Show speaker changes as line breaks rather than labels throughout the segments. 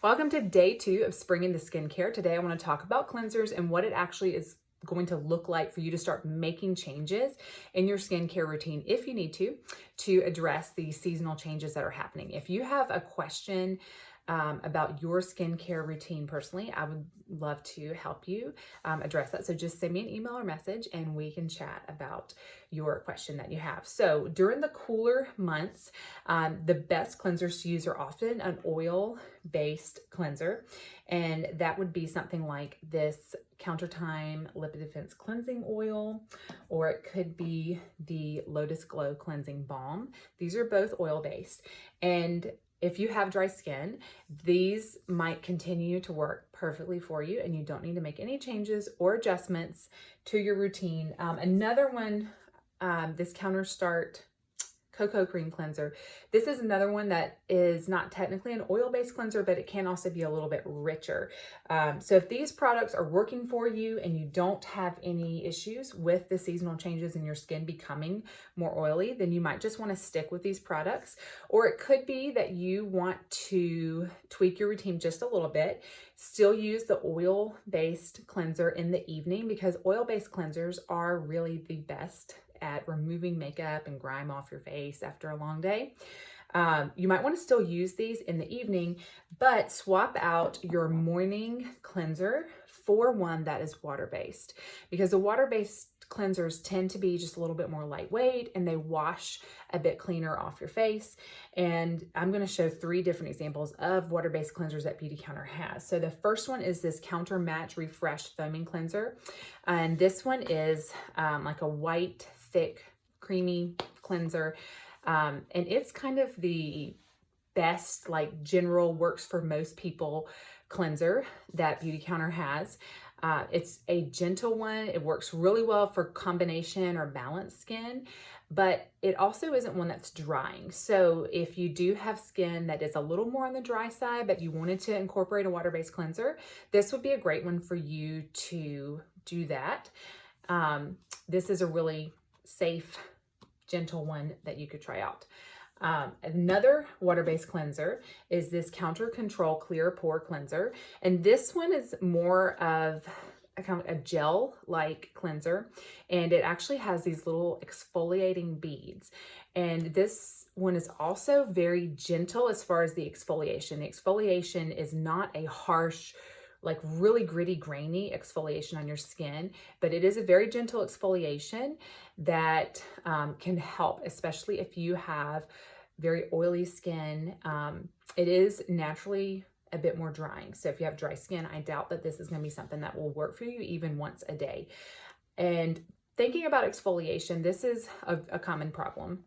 Welcome to day 2 of Spring into Skincare. Today I want to talk about cleansers and what it actually is going to look like for you to start making changes in your skincare routine if you need to address the seasonal changes that are happening. If you have a question about your skincare routine personally, I would love to help you address that. So just send me an email or message and we can chat about your question that you have. So during the cooler months, the best cleansers to use are often an oil-based cleanser. And that would be something like this Counter Time Lipid Defense Cleansing Oil, or it could be the Lotus Glow Cleansing Balm. These are both oil-based. And if you have dry skin, these might continue to work perfectly for you and you don't need to make any changes or adjustments to your routine. Another one, this Counter Start Cocoa Cream Cleanser. This is another one that is not technically an oil-based cleanser, but it can also be a little bit richer. So if these products are working for you and you don't have any issues with the seasonal changes in your skin becoming more oily, then you might just want to stick with these products. Or it could be that you want to tweak your routine just a little bit, still use the oil-based cleanser in the evening, because oil-based cleansers are really the best at removing makeup and grime off your face after a long day. You might want to still use these in the evening, but swap out your morning cleanser for one that is water-based, because the water-based cleansers tend to be just a little bit more lightweight and they wash a bit cleaner off your face. And I'm going to show 3 different examples of water-based cleansers that Beautycounter has. So the first one is this Counter Match Refreshed Foaming Cleanser. And this one is like a white, thick, creamy cleanser. And it's kind of the best, like general works for most people cleanser that Beautycounter has. It's a gentle one. It works really well for combination or balanced skin, but it also isn't one that's drying. So if you do have skin that is a little more on the dry side, but you wanted to incorporate a water-based cleanser, this would be a great one for you to do that. This is a really safe, gentle one that you could try out. Another water-based cleanser is this Counter Control Clear Pore Cleanser. And this one is more of a kind of a gel-like cleanser. And it actually has these little exfoliating beads. And this one is also very gentle as far as the exfoliation. The exfoliation is not a harsh, like really gritty, grainy exfoliation on your skin, but it is a very gentle exfoliation that can help, especially if you have very oily skin. It is naturally a bit more drying. So if you have dry skin, I doubt that this is going to be something that will work for you even once a day. And thinking about exfoliation, this is a common problem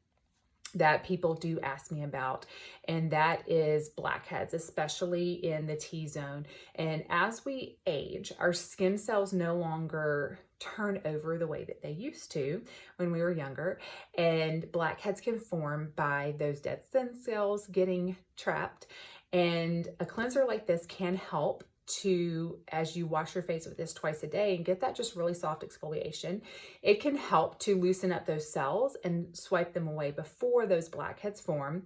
that people do ask me about, and that is blackheads, especially in the T-zone. And as we age, our skin cells no longer turn over the way that they used to when we were younger, and blackheads can form by those dead skin cells getting trapped. And a cleanser like this can help to, as you wash your face with this twice a day and get that just really soft exfoliation, it can help to loosen up those cells and swipe them away before those blackheads form.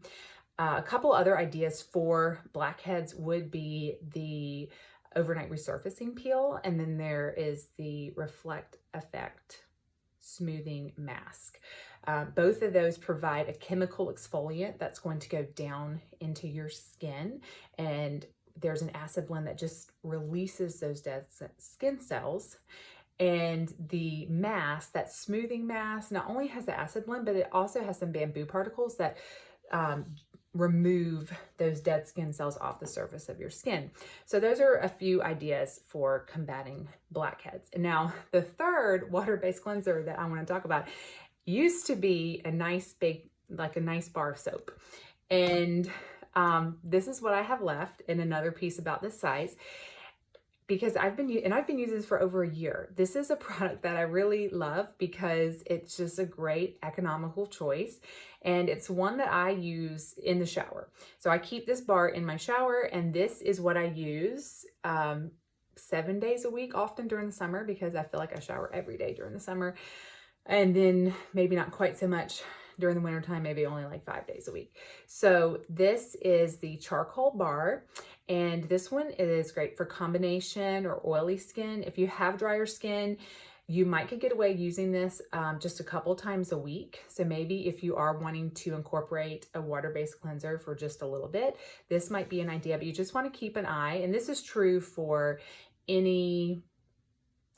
A couple other ideas for blackheads would be the overnight resurfacing peel, and then there is the Reflect Effect smoothing mask. Both of those provide a chemical exfoliant that's going to go down into your skin, and there's an acid blend that just releases those dead skin cells. And the mask, that smoothing mask, not only has the acid blend, but it also has some bamboo particles that remove those dead skin cells off the surface of your skin. So those are a few ideas for combating blackheads. And now the third water-based cleanser that I want to talk about used to be a nice big, like a nice bar of soap. And this is what I have left in another piece about this size, because I've been using this for over a year. This is a product that I really love because it's just a great economical choice. And it's one that I use in the shower. So I keep this bar in my shower, and this is what I use 7 days a week, often during the summer, because I feel like I shower every day during the summer. And then maybe not quite so much during the wintertime, maybe only like 5 days a week. So this is the charcoal bar, And this one is great for combination or oily skin. If you have drier skin, you might could get away using this just a couple times a week. So maybe if you are wanting to incorporate a water-based cleanser for just a little bit, this might be an idea, but you just want to keep an eye. And this is true for any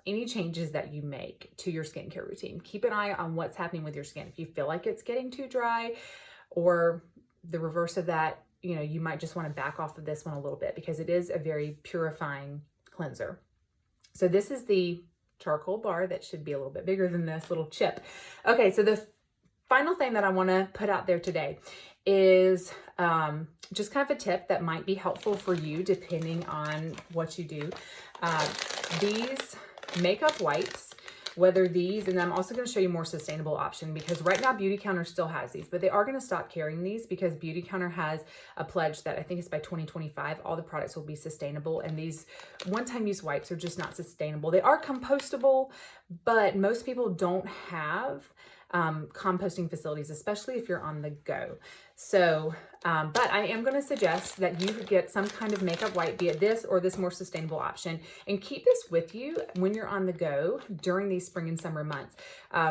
changes that you make to your skincare routine. Keep an eye on what's happening with your skin. If you feel like it's getting too dry, or the reverse of that, you know, you might just want to back off of this one a little bit because it is a very purifying cleanser. So this is the charcoal bar that should be a little bit bigger than this little chip. Okay, so the final thing that I want to put out there today is just kind of a tip that might be helpful for you depending on what you do. These makeup wipes, whether these, and I'm also going to show you a more sustainable option because right now Beauty Counter still has these, but they are going to stop carrying these because Beauty Counter has a pledge that I think it's by 2025, all the products will be sustainable, and these one-time use wipes are just not sustainable. They are compostable, but most people don't have composting facilities, especially if you're on the go. So, but I am going to suggest that you get some kind of makeup wipe, be it this or this more sustainable option, and keep this with you when you're on the go during these spring and summer months.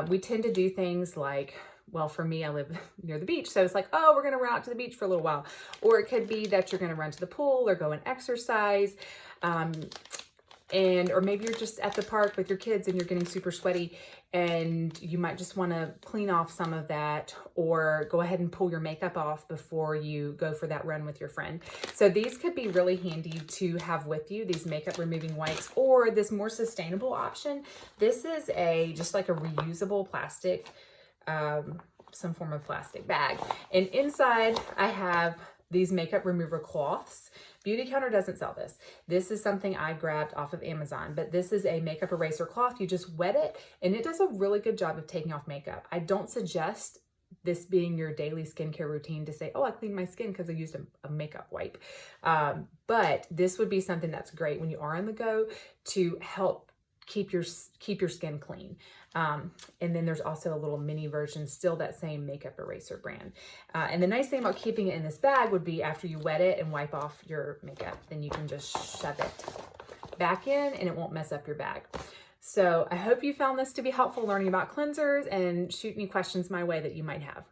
We tend to do things like, well, for me, I live near the beach. So it's like, oh, we're going to run out to the beach for a little while. Or it could be that you're going to run to the pool or go and exercise. Or maybe you're just at the park with your kids and you're getting super sweaty and you might just want to clean off some of that or go ahead and pull your makeup off before you go for that run with your friend. So these could be really handy to have with you, these makeup removing wipes, or this more sustainable option. This is just like a reusable plastic, some form of plastic bag. And inside I have these makeup remover cloths. Beauty Counter doesn't sell this. This is something I grabbed off of Amazon, but this is a makeup eraser cloth. You just wet it and it does a really good job of taking off makeup. I don't suggest this being your daily skincare routine to say, oh, I cleaned my skin because I used a makeup wipe. But this would be something that's great when you are on the go to help keep your skin clean. And then there's also a little mini version, still that same makeup eraser brand. And the nice thing about keeping it in this bag would be after you wet it and wipe off your makeup, then you can just shove it back in and it won't mess up your bag. So I hope you found this to be helpful learning about cleansers, and shoot me questions my way that you might have.